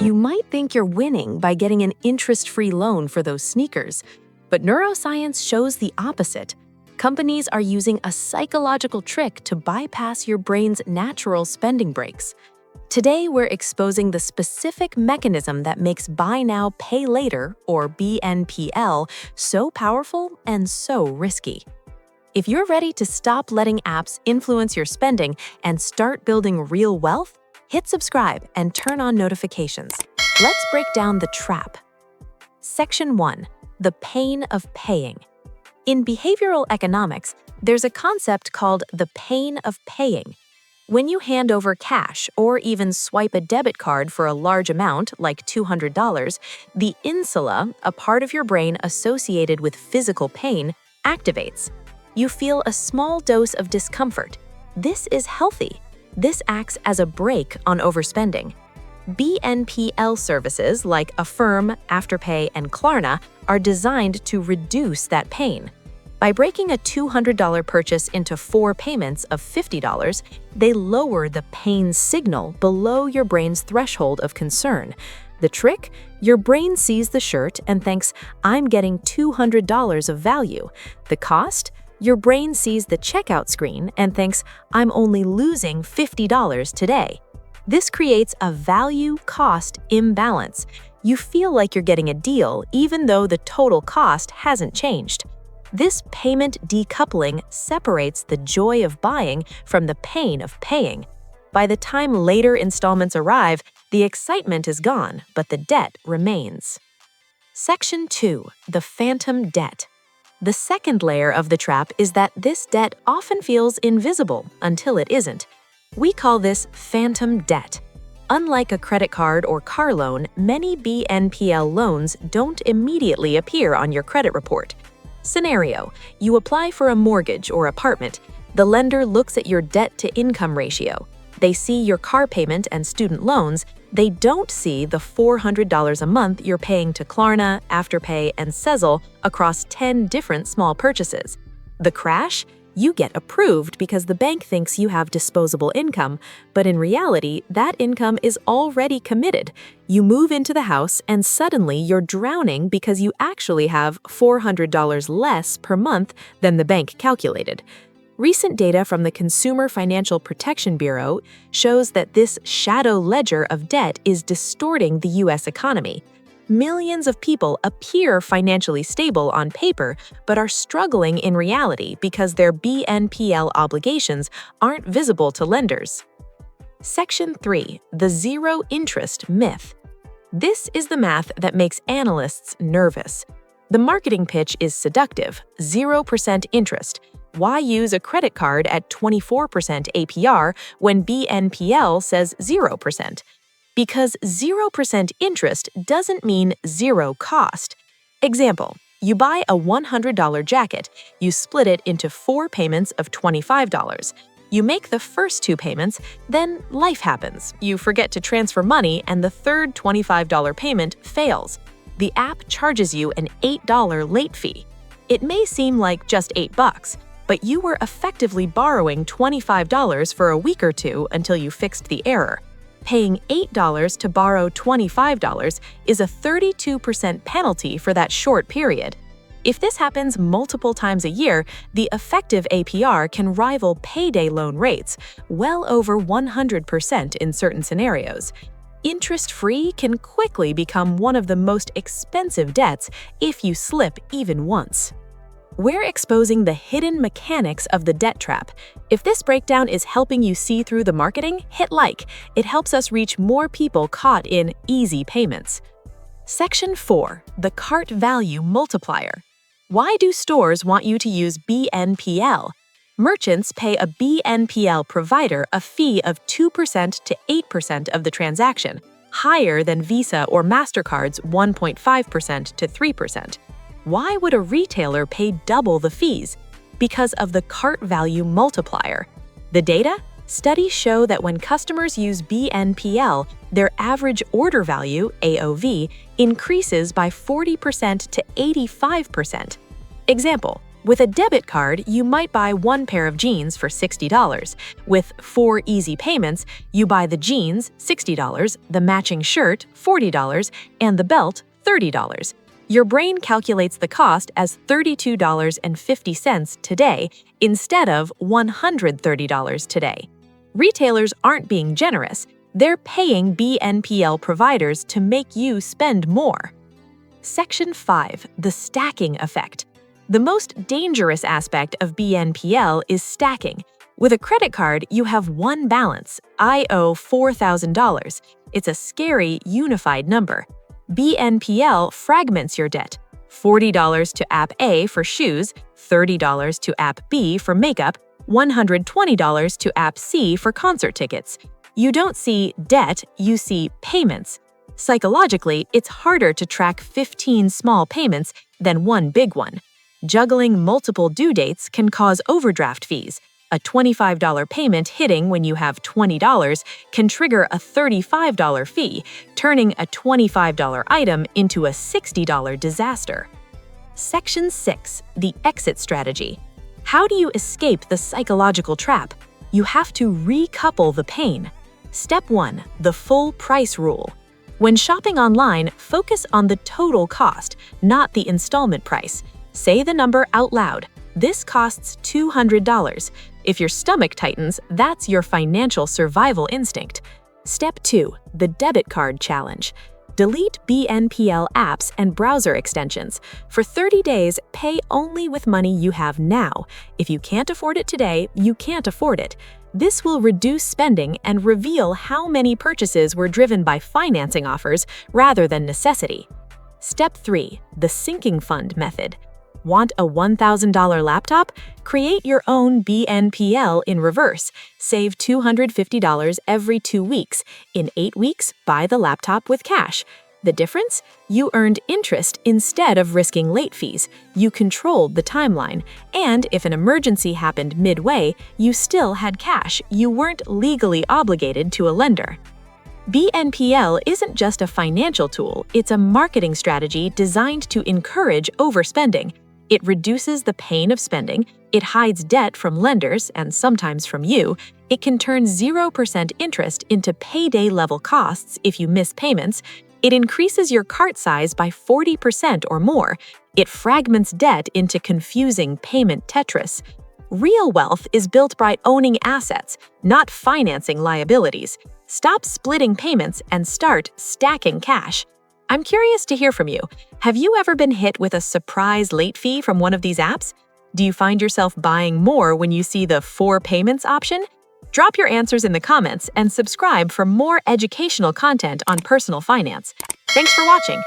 You might think you're winning by getting an interest-free loan for those sneakers, but neuroscience shows the opposite. Companies are using a psychological trick to bypass your brain's natural spending brakes. Today, we're exposing the specific mechanism that makes Buy Now, Pay Later, or BNPL, so powerful and so risky. If you're ready to stop letting apps influence your spending and start building real wealth, hit subscribe and turn on notifications. Let's break down the trap. Section 1. The pain of paying. In behavioral economics, there's a concept called the pain of paying. When you hand over cash or even swipe a debit card for a large amount, like $200, the insula, a part of your brain associated with physical pain, activates. You feel a small dose of discomfort. This is healthy. This acts as a brake on overspending. BNPL services like Affirm, Afterpay, and Klarna are designed to reduce that pain. By breaking a $200 purchase into 4 payments of $50, they lower the pain signal below your brain's threshold of concern. The trick? Your brain sees the shirt and thinks, "I'm getting $200 of value." The cost? Your brain sees the checkout screen and thinks, "I'm only losing $50 today." This creates a value-cost imbalance. You feel like you're getting a deal even though the total cost hasn't changed. This payment decoupling separates the joy of buying from the pain of paying. By the time later installments arrive, the excitement is gone, but the debt remains. Section 2. The phantom debt. The second layer of the trap is that this debt often feels invisible until it isn't. We call this phantom debt. Unlike a credit card or car loan, many BNPL loans don't immediately appear on your credit report. Scenario: you apply for a mortgage or apartment. The lender looks at your debt-to-income ratio. They see your car payment and student loans. They don't see the $400 a month you're paying to Klarna, Afterpay, and Sezzle across 10 different small purchases. The crash? You get approved because the bank thinks you have disposable income, but in reality, that income is already committed. You move into the house and suddenly you're drowning because you actually have $400 less per month than the bank calculated. Recent data from the Consumer Financial Protection Bureau shows that this shadow ledger of debt is distorting the U.S. economy. Millions of people appear financially stable on paper, but are struggling in reality because their BNPL obligations aren't visible to lenders. Section 3. The zero interest myth. This is the math that makes analysts nervous. The marketing pitch is seductive: 0% interest. Why use a credit card at 24% APR when BNPL says 0%? Because 0% interest doesn't mean zero cost. Example: you buy a $100 jacket. You split it into 4 payments of $25. You make the first 2 payments, then life happens. You forget to transfer money and the third $25 payment fails. The app charges you an $8 late fee. It may seem like just $8, but you were effectively borrowing $25 for a week or two until you fixed the error. Paying $8 to borrow $25 is a 32% penalty for that short period. If this happens multiple times a year, the effective APR can rival payday loan rates, well over 100% in certain scenarios. Interest-free can quickly become one of the most expensive debts if you slip even once. We're exposing the hidden mechanics of the debt trap. If this breakdown is helping you see through the marketing, hit like. It helps us reach more people caught in easy payments. Section 4. The cart value multiplier. Why do stores want you to use BNPL? Merchants pay a BNPL provider a fee of 2% to 8% of the transaction, higher than Visa or MasterCard's 1.5% to 3%. Why would a retailer pay double the fees? Because of the cart value multiplier. The data? Studies show that when customers use BNPL, their average order value, AOV, increases by 40% to 85%. Example: With a debit card, you might buy one pair of jeans for $60. With 4 easy payments, you buy the jeans, $60, the matching shirt, $40, and the belt, $30. Your brain calculates the cost as $32.50 today instead of $130 today. Retailers aren't being generous. They're paying BNPL providers to make you spend more. Section 5. The stacking effect. The most dangerous aspect of BNPL is stacking. With a credit card, you have one balance. I owe $4,000. It's a scary, unified number. BNPL fragments your debt. $40 to app A for shoes, $30 to app B for makeup, $120 to app C for concert tickets. You don't see debt, you see payments. Psychologically, it's harder to track 15 small payments than one big one. Juggling multiple due dates can cause overdraft fees. A $25 payment hitting when you have $20 can trigger a $35 fee, turning a $25 item into a $60 disaster. Section 6. The exit strategy. How do you escape the psychological trap? You have to recouple the pain. Step 1. The full price rule. When shopping online, focus on the total cost, not the installment price. Say the number out loud. This costs $200. If your stomach tightens, that's your financial survival instinct. Step 2. The debit card challenge. Delete BNPL apps and browser extensions. For 30 days, pay only with money you have now. If you can't afford it today, you can't afford it. This will reduce spending and reveal how many purchases were driven by financing offers rather than necessity. Step 3. The sinking fund method. Want a $1,000 laptop? Create your own BNPL in reverse. Save $250 every 2 weeks. In 8 weeks, buy the laptop with cash. The difference? You earned interest instead of risking late fees. You controlled the timeline. And if an emergency happened midway, you still had cash. You weren't legally obligated to a lender. BNPL isn't just a financial tool, it's a marketing strategy designed to encourage overspending. It reduces the pain of spending, it hides debt from lenders and sometimes from you, it can turn 0% interest into payday-level costs if you miss payments, it increases your cart size by 40% or more, it fragments debt into confusing payment Tetris. Real wealth is built by owning assets, not financing liabilities. Stop splitting payments and start stacking cash. I'm curious to hear from you. Have you ever been hit with a surprise late fee from one of these apps? Do you find yourself buying more when you see the 4 payments option? Drop your answers in the comments and subscribe for more educational content on personal finance. Thanks for watching.